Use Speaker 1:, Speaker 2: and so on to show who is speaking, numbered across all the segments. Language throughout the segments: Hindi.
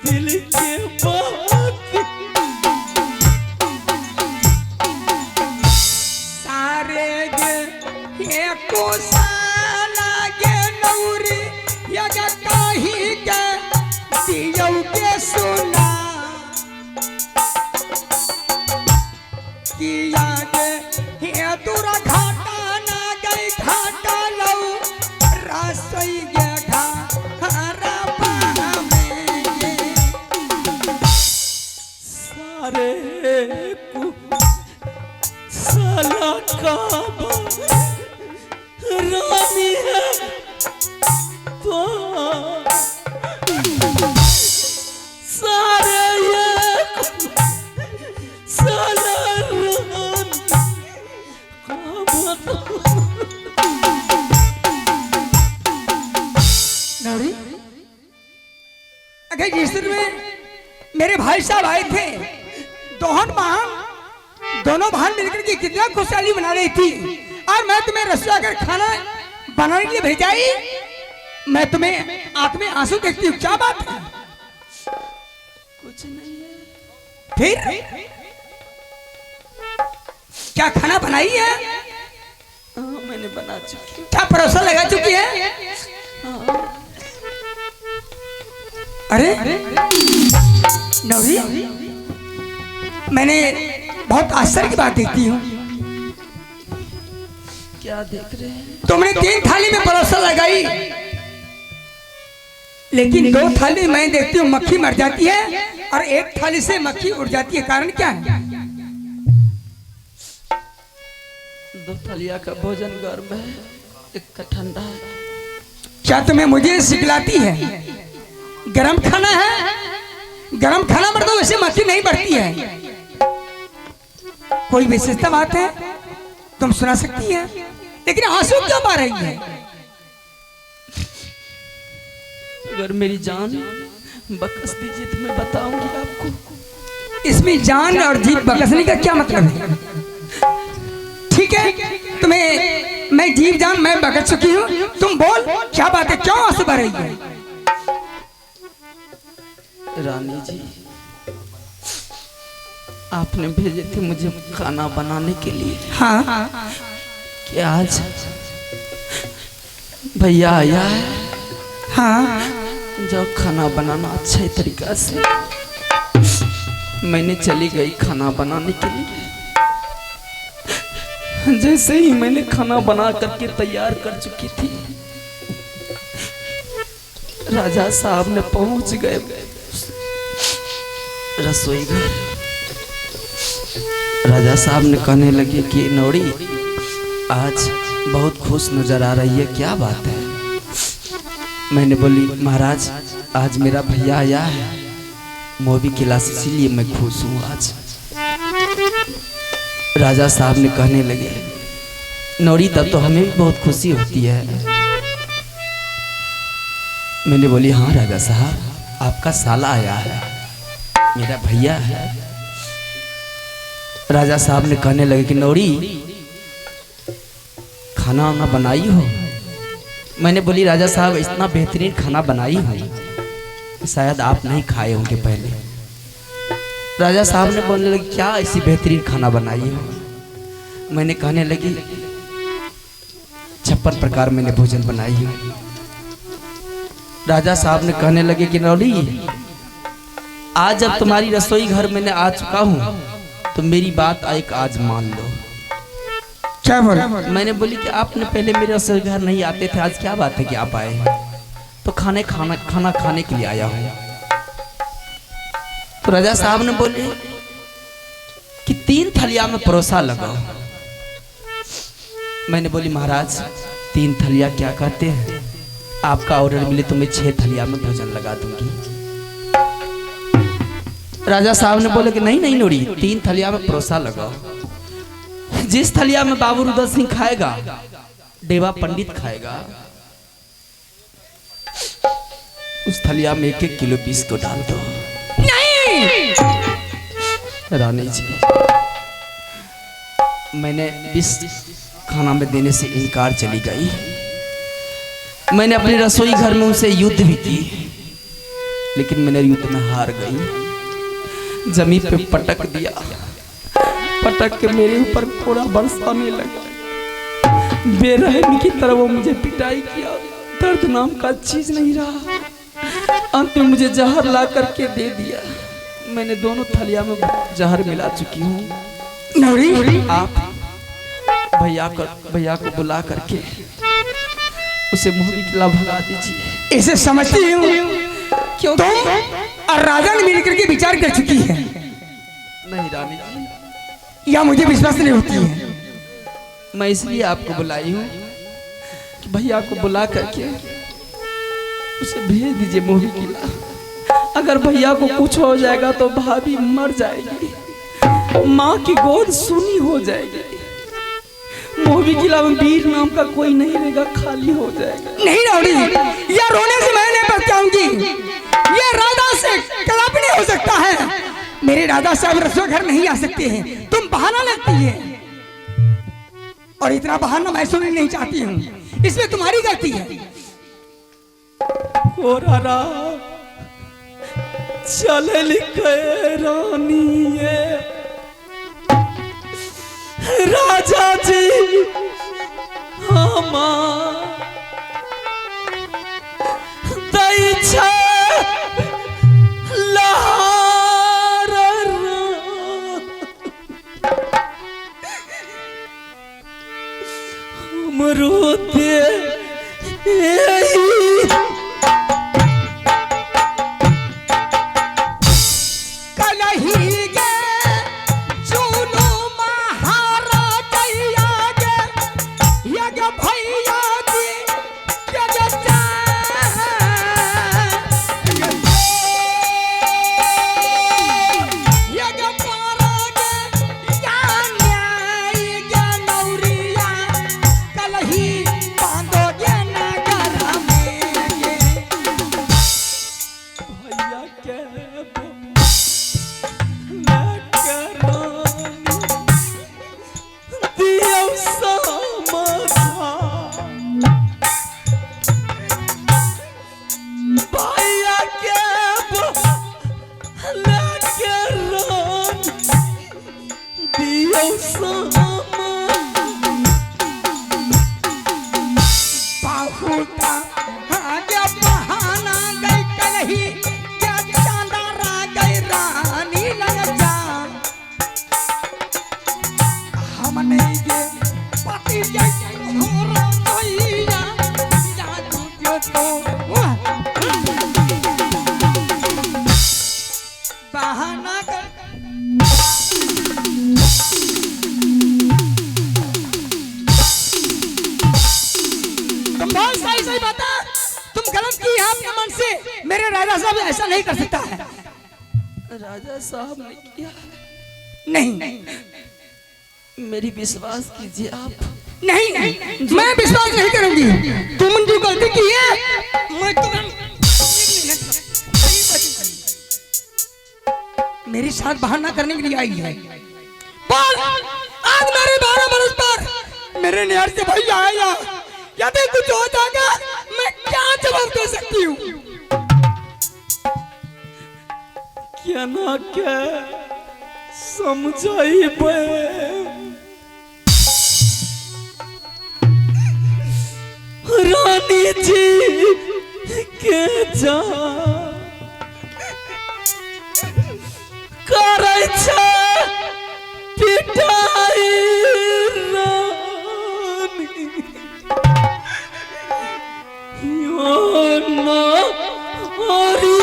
Speaker 1: दिल के बात
Speaker 2: सारे गे एको साला गे नौरी यग कही के दियौ के सुना किया गे हे तोरा घाटा ना गई घाटा लऊ रसोई गे घारा पावे
Speaker 1: सारे को साला काबा रानी है तो सारे ये साला रानी काबा
Speaker 2: नौरी अगर जिस में मेरे भाई साहब आए थे दोनों बहन मिलकर के कितना खुशहाली बना रही थी और मैं तुम्हें रसोई कर खाना बनाने के लिए भेजाई। मैं तुम्हें आंख में आंसू देखती हूँ, क्या बात है?
Speaker 1: कुछ नहीं है।
Speaker 2: फिर क्या खाना बनाई है?
Speaker 1: हाँ मैंने बना चुकी हूँ।
Speaker 2: क्या परोसा लगा चुकी है?
Speaker 1: हाँ।
Speaker 2: अरे नौरी मैंने बहुत आश्चर्य की बात देखती हूँ।
Speaker 1: क्या देख रहे हैं?
Speaker 2: तुमने 3 थाली में परोसा लगाई लेकिन 2 थाली मैं देखती हूँ मक्खी मर जाती है और 1 थाली से मक्खी उड़ जाती है, कारण क्या है?
Speaker 1: 2 थालियां का भोजन गर्म है, 1 का ठंडा है।
Speaker 2: क्या तुम्हें मुझे सिखलाती है? गरम खाना है, गरम खाना मतलब वैसे मक्खी नहीं बढ़ती है। कोई विशेषता बात है तुम सुना सकती है, लेकिन आंसू क्यों आ रही है?
Speaker 1: अगर मेरी जान बकस दीजिए तो मैं बताऊंगी आपको।
Speaker 2: इसमें जान और जीत बकसने का क्या मतलब है? ठीक है, तुम्हें मैं जीव जान मैं बकस चुकी हूँ, तुम बोल क्या बात है, क्यों आंसू बह रही है?
Speaker 1: रानी जी आपने भेजे थे मुझे खाना बनाने के लिए।
Speaker 2: हाँ
Speaker 1: कि आज भैया आया है।
Speaker 2: हाँ
Speaker 1: जो खाना बनाना अच्छे तरीका से। मैंने चली गई खाना बनाने के लिए। जैसे ही मैंने खाना बना करके तैयार कर चुकी थी, राजा साहब ने पहुंच गए रसोई घर। राजा साहब ने कहने लगे कि नौरी आज बहुत खुश नजर आ रही है, क्या बात है? मैंने बोली महाराज आज मेरा भैया आया है मोबी क्लास, इसीलिए मैं खुश हूँ आज। राजा साहब ने कहने लगे नौरी तब तो हमें भी बहुत खुशी होती है। मैंने बोली हाँ राजा साहब आपका साला आया है, मेरा भैया है। राजा साहब ने कहने लगे कि नौरी खाना वाना बनाई हो? मैंने बोली राजा साहब इतना बेहतरीन खाना बनाई हो शायद आप नहीं खाए होंगे पहले। राजा साहब ने बोलने लगे क्या ऐसी बेहतरीन खाना बनाई हो? मैंने कहने लगी 56 प्रकार मैंने भोजन बनाई है। राजा साहब ने कहने लगे कि नौरी आज जब तुम्हारी रसोई घर मैंने आ चुका हूँ तो मेरी बात एक आज मान लो।
Speaker 2: क्या बोला?
Speaker 1: मैंने बोली कि आपने पहले मेरे रसोई घर नहीं आते थे, आज क्या बात है कि आप आए हैं? तो खाना खाने के लिए आया हूँ। तो राजा साहब ने बोले कि 3 थालियां में परोसा लगाओ। मैंने बोली महाराज 3 थालियां क्या कहते हैं? आपका ऑर्डर मिले तो मैं 6 थालियां में भोजन लगा दूंगी। राजा साहब ने बोले कि नहीं नहीं नौरी 3 थालियां में परोसा लगाओ। जिस थलिया में बाबू रुद्र सिंह खाएगा देवा पंडित खाएगा, उस थलिया में 1-1 किलो पीस को डाल दो।
Speaker 2: नहीं
Speaker 1: रानी जी मैंने 20 खाना में देने से इनकार चली गई। मैंने अपनी रसोई घर में उनसे युद्ध भी की, लेकिन मैंने युद्ध में हार गई। जमीन पे पटक दिया, पटक के मेरे ऊपर कोड़ा बरसाने लगा। बेरहमी की तरह वो मुझे पिटाई किया। दर्द नाम का चीज नहीं रहा। अंत में मुझे जहर ला करके दे दिया। मैंने दोनों थलिया में जहर मिला चुकी हूँ।
Speaker 2: नौरी,
Speaker 1: आप भैया को बुला करके उसे मोह की किला भगा दीजिए।
Speaker 2: इसे समझती हूँ क्यों तुम और राजा ने मिलकर के विचार कर चुकी है।
Speaker 1: नहीं रानी जी,
Speaker 2: या मुझे विश्वास नहीं होती है।
Speaker 1: मैं इसलिए आपको बुलाई हूँ कि भैया को बुला करके उसे भेज दीजिए मोह की किला। अगर भैया को कुछ हो जाएगा तो भाभी मर जाएगी, माँ की गोद सूनी हो जाएगी। मोहबी किला में वीर नाम का कोई नहीं रहेगा, खाली हो जाएगा।
Speaker 2: नहीं नौरी, यह रोने से मैं नहीं बचाऊंगी। यह राजा से कदापि नहीं हो सकता है। मेरे राजा साहब रसोई घर नहीं आ सकते हैं। तुम बहाना लगती है, और इतना बहाना मैं सुनना नहीं चाहती हूँ। इसमें तुम्हारी गलती है।
Speaker 1: हो रहा चले लिखे रानी राजा जी हमार दई छा लहार हमरो दे
Speaker 2: मेरे राजा साहब ऐसा नहीं कर सकता है।
Speaker 1: राजा साहब ने किया
Speaker 2: नहीं,
Speaker 1: मेरी विश्वास कीजिए आप।
Speaker 2: नहीं, मैं विश्वास नहीं करूंगी। तुमने जो गलती की है मैं तुम्हें मेरे साथ बहाना करने के लिए आई है। बोल, आज मेरे 12 बरस पर मेरे निहार से भैया आया, यदि कुछ हो जाएगा मैं क्या जवाब दे सकती हूँ?
Speaker 1: क्या ना क्या समझाई रानी जी के जा करे छे पिटाई रानी यो ना हरी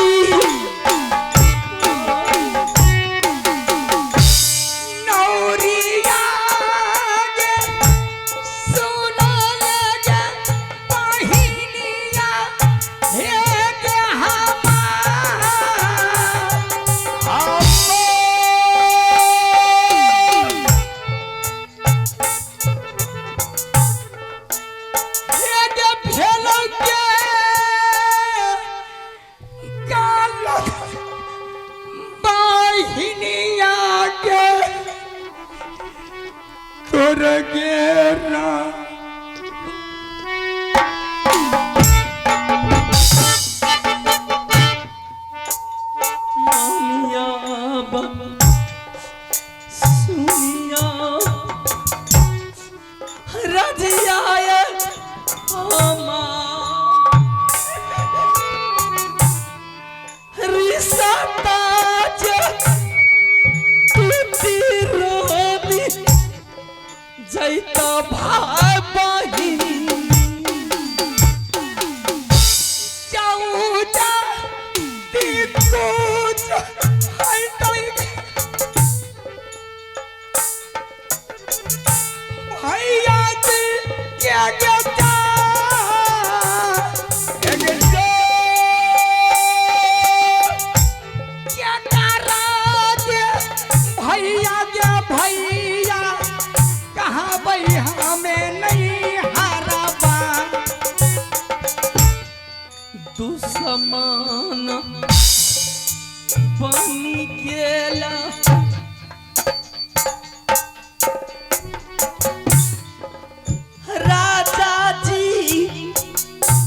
Speaker 1: भाई बहिन
Speaker 2: जाऊं जा कुछ भैया जी क्या कहता क्या करा भैया के भैया कहाँ भाई हमें नहीं हारा
Speaker 1: दुश्मन बनी गेला राजा जी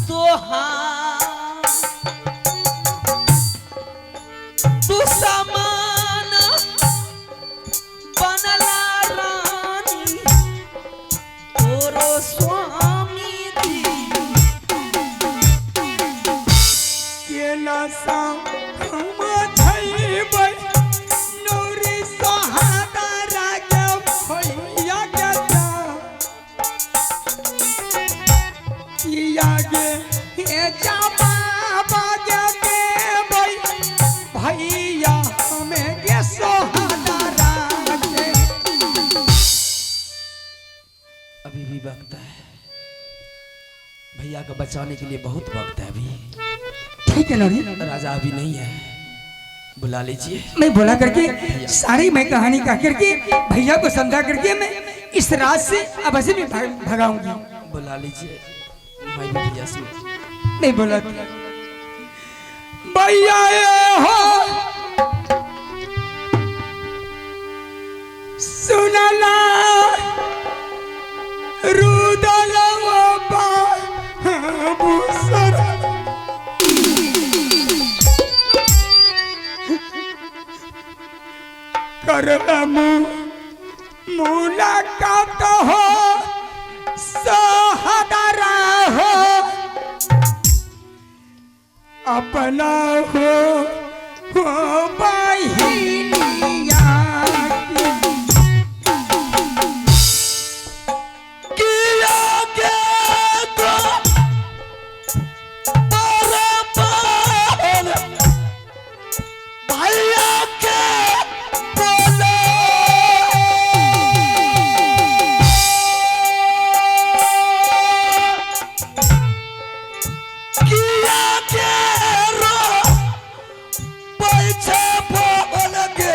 Speaker 1: तोहार दुश्मन बनला रानी तोरो स्वामी जी
Speaker 2: के नशा हम धइबै नौरी सहारा के भैया के किया गे हे जाबा बागे भाई भैया हमें के सहारा के
Speaker 1: अभी भी वक्त है भैया को बचाने के लिए बहुत वक्त है अभी
Speaker 2: ठीक है नौरी
Speaker 1: राजा अभी नहीं है बुला लीजिए
Speaker 2: मैं बोला करके सारी मैं कहानी कह करके भैया को समझा करके मैं इस रात से अवश्य भी भगाऊंगी
Speaker 1: बुला लीजिए मैं भी भैया से
Speaker 2: नहीं बोला भैया ये हो सुनला रुदल भूसर करम मुलाकात हो सहारा हो अपना हो बहिनिया
Speaker 1: किया के तो बराबर भैया के बोलो किया के रो पैसे बोल के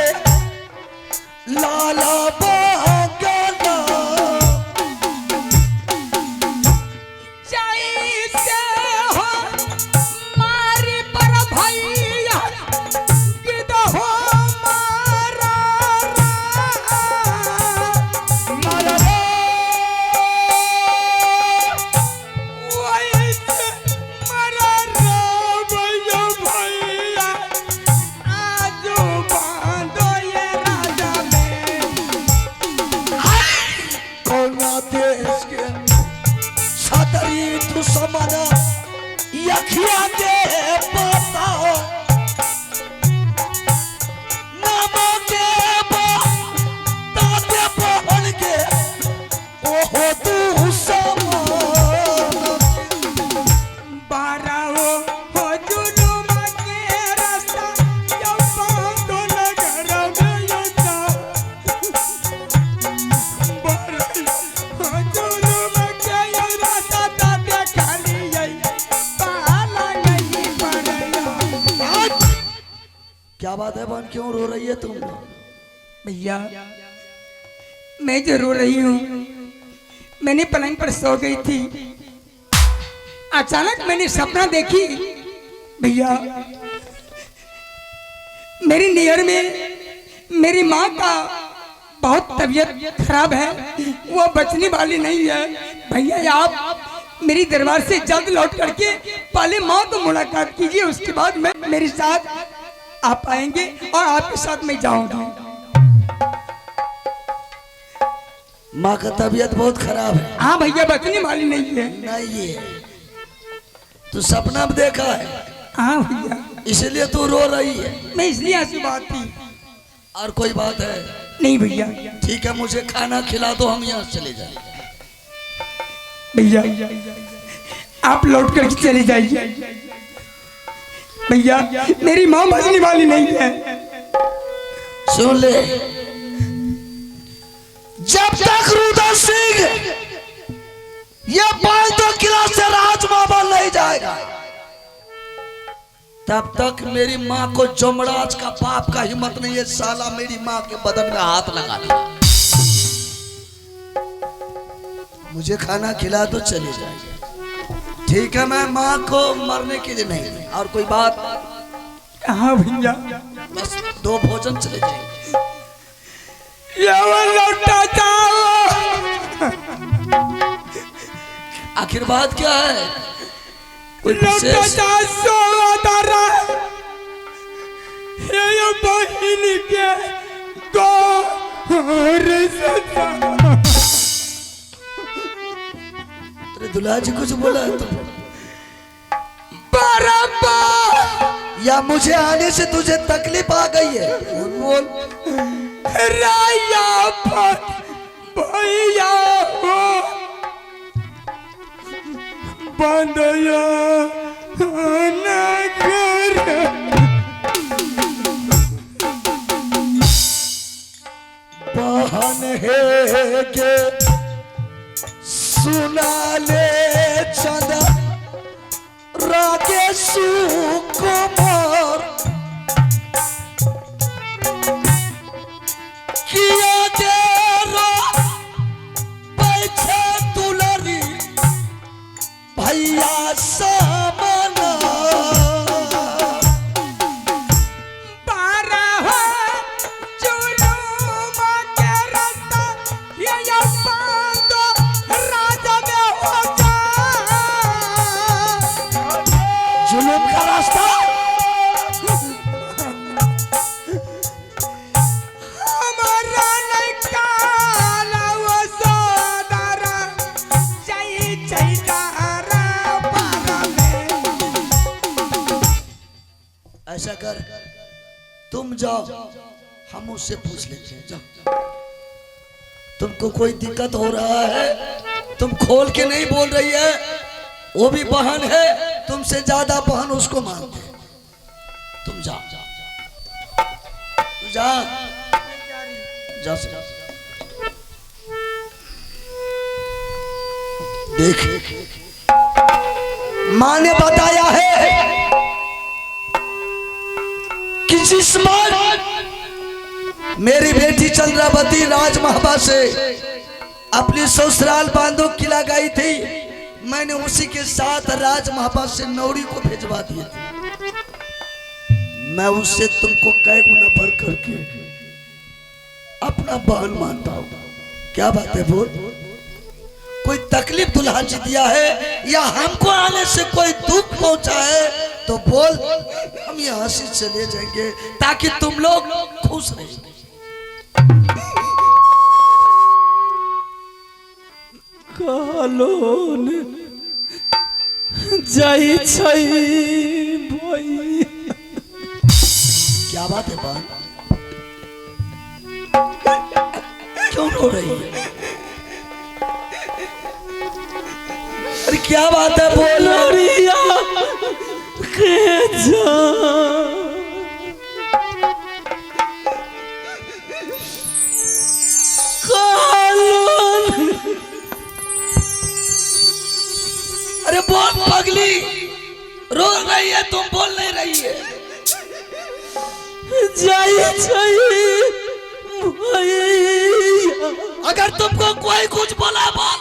Speaker 1: लाला बागला
Speaker 2: जैसे हो मारी पर भैया गिद हो मारा
Speaker 1: मारा
Speaker 2: वैसे मरा भैया भैया आजो बांधो ये राजा में
Speaker 1: कोना देश के छतरी दुश्मन यखिया के बताओ नामो के ताते पहन के ओहो दुश्मन
Speaker 2: बाराओ हो जुलुम के रास्ता जब बांधो नगर में युद्ध बाराओ हो जुलुम के रास्ता ताते खाली यही पाला नहीं पड़ेगा
Speaker 1: क्या बात है बहन क्यों रो रही है तुम
Speaker 2: भैया मैं जो रो रही हूँ मैंने पलंग पर सो गई थी अचानक मैंने सपना देखी भैया मेरी नियर में मेरी माँ का बहुत तबीयत खराब है वो बचने वाली नहीं है भैया आप मेरी दरबार से जल्द लौट करके पहले माँ को मुलाकात कीजिए उसके बाद मैं मेरे साथ आप आएंगे और आपके साथ मैं जाऊंगा
Speaker 1: माँ का तबीयत बहुत खराब है
Speaker 2: हाँ भैया बचने वाली नहीं है
Speaker 1: नहीं है तू सपना में देखा है
Speaker 2: हाँ भैया
Speaker 1: इसलिए तू रो रही है
Speaker 2: मैं इसलिए आंसू बहाती
Speaker 1: और कोई बात है
Speaker 2: नहीं भैया
Speaker 1: ठीक है मुझे खाना खिला दो हम यहाँ चले जाए
Speaker 2: भैया आप लौट करके चले जाइए। भैया मेरी माँ बचने वाली नहीं है।
Speaker 3: सुन ले, जब तक रुद्र सिंह ये 5 किला से राजमहल नहीं जाएगा तब तक मेरी माँ को जमराज का पाप का हिम्मत नहीं है साला मेरी माँ के बदन में हाथ लगा दिया। मुझे खाना खिला तो चले जाएगा, ठीक है? मैं माँ को मरने के लिए नहीं। और कोई बात?
Speaker 2: हाँ भैया,
Speaker 3: बस 2 भोजन चले जाएंगे।
Speaker 2: लौटा जाओ।
Speaker 3: आखिर बात क्या है? कोई
Speaker 2: लौटा
Speaker 3: विशेष?
Speaker 2: जाओ सोदारा, ये बहिन के दो रिश्ता।
Speaker 3: तेरे दुल्हा जी कुछ बोला है तुम?
Speaker 2: बराबर
Speaker 3: या मुझे आने से तुझे तकलीफ आ गई है? बोल।
Speaker 2: राया भैया हो बंदया नगर।
Speaker 3: बहन है के सुना ले चंद रागे सुकुमार किया तेरा पैसे दुलरी भैया सामना जुलूम का रास्ता
Speaker 2: हमारा निकाला वो सोदारा चाहिए
Speaker 3: ऐसा कर, तुम जाओ, हम उससे पूछ लेते हैं। जाओ, तुमको कोई दिक्कत हो रहा है? तुम खोल के नहीं बोल रही है, वो भी बहन है, तुमसे ज्यादा बहन उसको मानते हैं। तुम जाओ, तू जा, जा से देख, माँ ने बताया है कि जिस बार मेरी बेटी चंद्रावती राजमहबा से अपनी ससुराल बांधो किला गई थी, मैंने उसी के साथ राजमहबा से नौरी को भेजवा दिया था। मैं उससे तुमको कई गुना बढ़ करके अपना बहन मानता हूं। क्या बात है? बोल। कोई तकलीफ दुल्हा जी दिया है या हमको आने से कोई दुख पहुंचा है तो बोल, हम यहाँ से चले जाएंगे ताकि तुम लोग खुश रहे।
Speaker 1: कालोन जाई छई भाई।
Speaker 3: क्या बात है बहन? क्यों रो रही है? अरे क्या बात है? बोल।
Speaker 1: रिया के जा कालोन।
Speaker 3: अरे बोल पगली, रो रही है, तुम बोल नहीं रही है।
Speaker 1: जाई छई भैया।
Speaker 3: अगर तुमको कोई कुछ बोला बोल,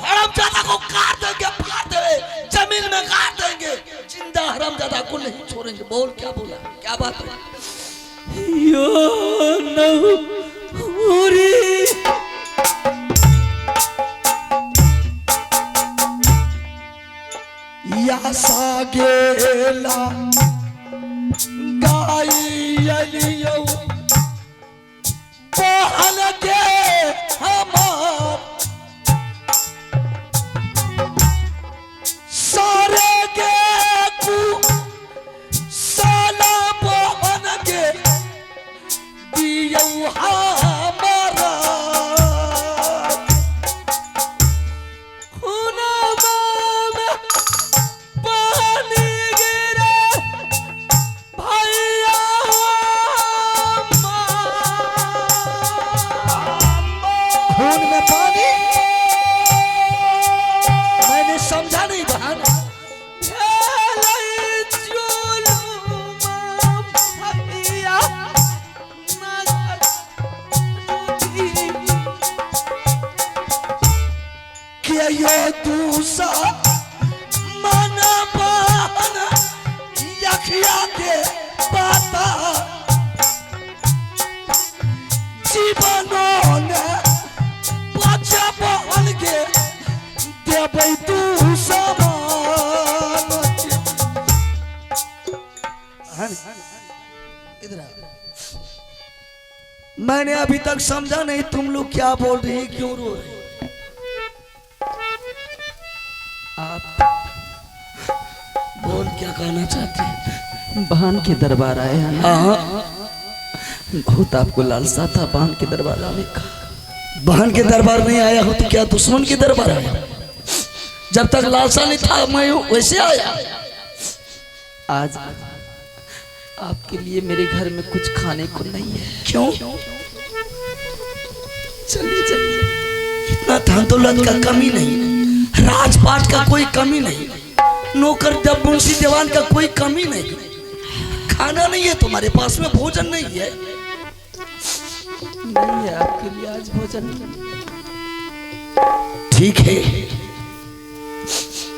Speaker 3: हरामजादा को काट देंगे, फाड़ देंगे, जमीन में काट देंगे, जिंदा हरामजादा को नहीं छोड़ेंगे। बोल, क्या बोला? क्या बात है?
Speaker 1: यो नौरी
Speaker 3: या सागेला गाई अलियो पहल के हमार सारे के कु साला बहन के दियो हमारा
Speaker 1: खुना
Speaker 3: सा माना बहन यखिया के पाता जीवनों ने बच्चा बहन के देबै तू समान। इधर आ। मैंने अभी तक समझा नहीं तुम लोग क्या बोल रही है, क्यों रो रहे?
Speaker 1: आप
Speaker 3: बोल, क्या कहना चाहते हैं?
Speaker 1: बहन के दरबार आए हैं ना?
Speaker 3: हाँ,
Speaker 1: बहुत आपको लालसा था बहन के दरबार आने का।
Speaker 3: बहन के दरबार नहीं आया हो तो क्या दुश्मन के दरबार आया? जब तक लालसा नहीं था मैं वैसे आया।
Speaker 1: आज आपके लिए मेरे घर में कुछ खाने को नहीं है।
Speaker 3: क्यों?
Speaker 1: चलिए चलिए।
Speaker 3: इतना धन दौलत का कमी नहीं, राजपाट का कोई कमी नहीं, नौकर मुंशी जवान का कोई कमी नहीं। खाना नहीं है तुम्हारे पास में, भोजन नहीं है।
Speaker 1: नहीं है आपके लिए आज भोजन।
Speaker 3: ठीक है,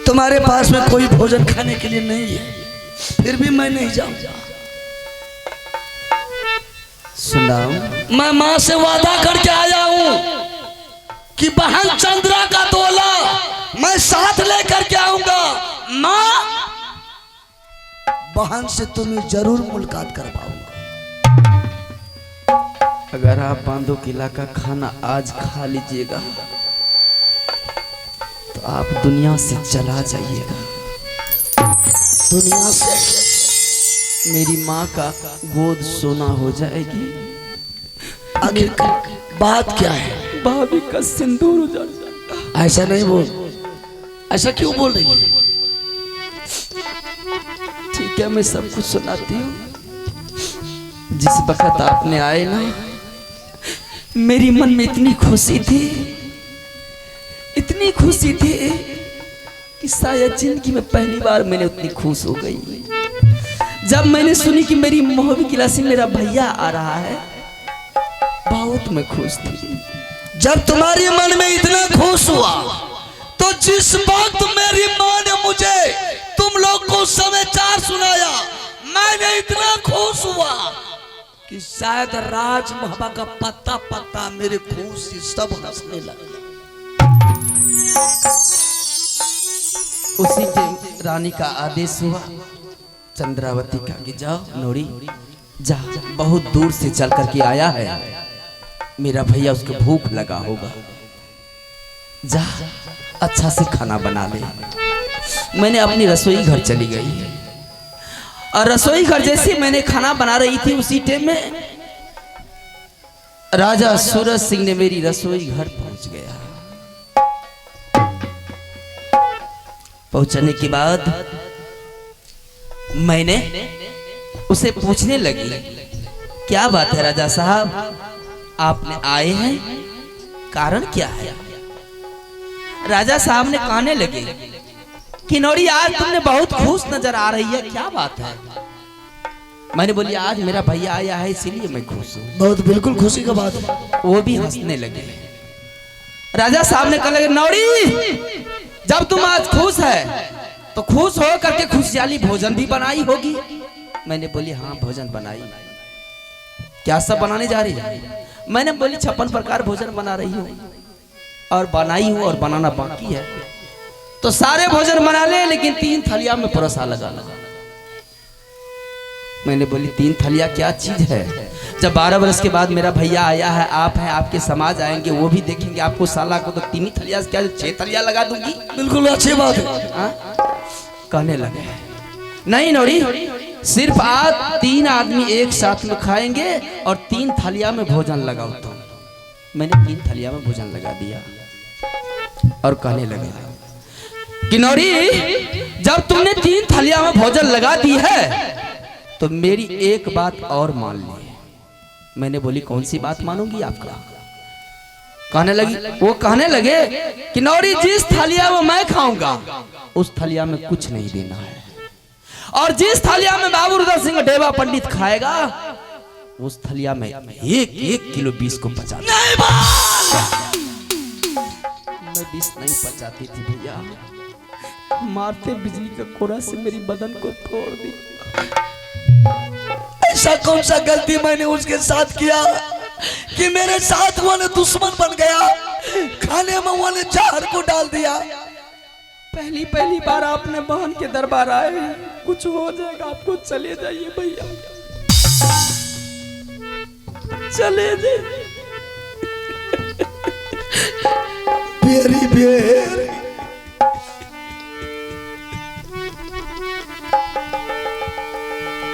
Speaker 3: तुम्हारे पास में कोई भोजन खाने के लिए नहीं है, फिर भी मैं नहीं जाऊंगा।
Speaker 1: सुनाओ।
Speaker 3: मैं माँ से वादा करके आया हूँ कि बहन चंद्रा का तोला मैं साथ लेकर के आऊंगा। माँ, बहन से तुम्हें जरूर मुलाकात करवाऊंगा।
Speaker 1: अगर आप बांधो किला का खाना आज खा लीजिएगा तो आप दुनिया से चला जाइएगा।
Speaker 3: दुनिया से?
Speaker 1: मेरी माँ का गोद सोना हो जाएगी।
Speaker 3: आखिर बात क्या है?
Speaker 1: भाभी का सिंदूर हो जाएगा।
Speaker 3: ऐसा नहीं बोल, ऐसा क्यों बोल रही है?
Speaker 1: ठीक है, मैं सब कुछ सुनाती हूँ। जिस वक्त आपने आए ना, मेरी मन में इतनी खुशी थी, इतनी खुशी थी कि शायद जिंदगी में पहली बार मैंने उतनी खुश हो गई जब मैंने सुनी कि मेरी मोहबी किला से मेरा भैया आ रहा है। बहुत मैं खुश थी।
Speaker 3: जब तुम्हारे मन में इतना खुश हुआ तो जिस वक्त मेरी माँ ने मुझे तुम लोग को समाचार सुनाया, मैंने इतना खुश हुआ कि शायद राज महबा का पत्ता पत्ता मेरे खून से सब हंसने लगे।
Speaker 1: उसी के रानी का आदेश हुआ चंद्रावती का कि जाओ नोरी जा, बहुत दूर से चल करके आया है, मेरा भैया उसको भूख लगा होगा, जा अच्छा से खाना बना ले। मैंने अपनी रसोई घर चली गई और रसोई घर जैसे मैंने खाना बना रही थी उसी टाइम में राजा सूरज सिंह ने मेरी रसोई घर पहुंच गया। पहुंचने के बाद मैंने उसे पूछने लगी, क्या बात है राजा साहब, आपने आए हैं, कारण क्या है? राजा साहब ने कहने लगे कि नौरी आज तुमने बहुत खुश नजर आ रही है, क्या बात है? मैंने बोली आज मेरा भैया आया है इसीलिए मैं खुश हूँ।
Speaker 3: बहुत बिल्कुल खुशी का बात है।
Speaker 1: वो भी हंसने लगे। राजा साहब ने कहने लगे नौरी जब तुम आज खुश है तो खुश हो करके खुशहाली भोजन भी बनाई होगी। मैंने बोली हाँ भोजन बनाई। क्या सब बनाने जा रही है? मैंने बोली 56 प्रकार भोजन बना रही हूँ और बनाई हूँ और बनाना बाकी है। तो सारे भोजन बना ले लेकिन 3 थलिया में परोसा लगा। मैंने बोली 3 थलिया क्या चीज है? जब 12 वर्ष के बाद मेरा भैया आया है, आप हैं, आपके समाज आएंगे, वो भी देखेंगे आपको साला को, तो 3 ही थलिया क्या 6 थलिया लगा दूंगी।
Speaker 3: बिल्कुल अच्छी बात है।
Speaker 1: कहने लगे नहीं नौरी, सिर्फ आज 3 आदमी एक साथ में खाएंगे और 3 थलिया में भोजन लगाओ। तो मैंने 3 थलिया में भोजन लगा दिया और कहने लगे कि नौरी जब तुमने 3 थलिया में भोजन लगा दी है तो मेरी एक बात और मान ली। मैंने बोली कौन सी बात मानूंगी आपका? वो कहने लगे कि नौरी जिस थालिया में मैं खाऊंगा उस थालिया में कुछ नहीं देना है, और जिस थालिया में बाबू रुद्र सिंह डेवा पंडित खाएगा उस थालिया में 1 किलो 20 को पचा। मैं 20 नहीं पचाती थी भैया, मारते बिजली का कोरा से मेरी बदन को तोड़ दी।
Speaker 3: ऐसा कौन सा गलती मैंने उसके साथ किया कि मेरे साथ वो ने दुश्मन बन गया, खाने में वो ने जहर को डाल दिया।
Speaker 1: पहली बार आपने बहन के दरबार आए हैं, कुछ हो जाएगा आपको, चले जाइए भैया, चले जाइए।
Speaker 3: मेरी बेर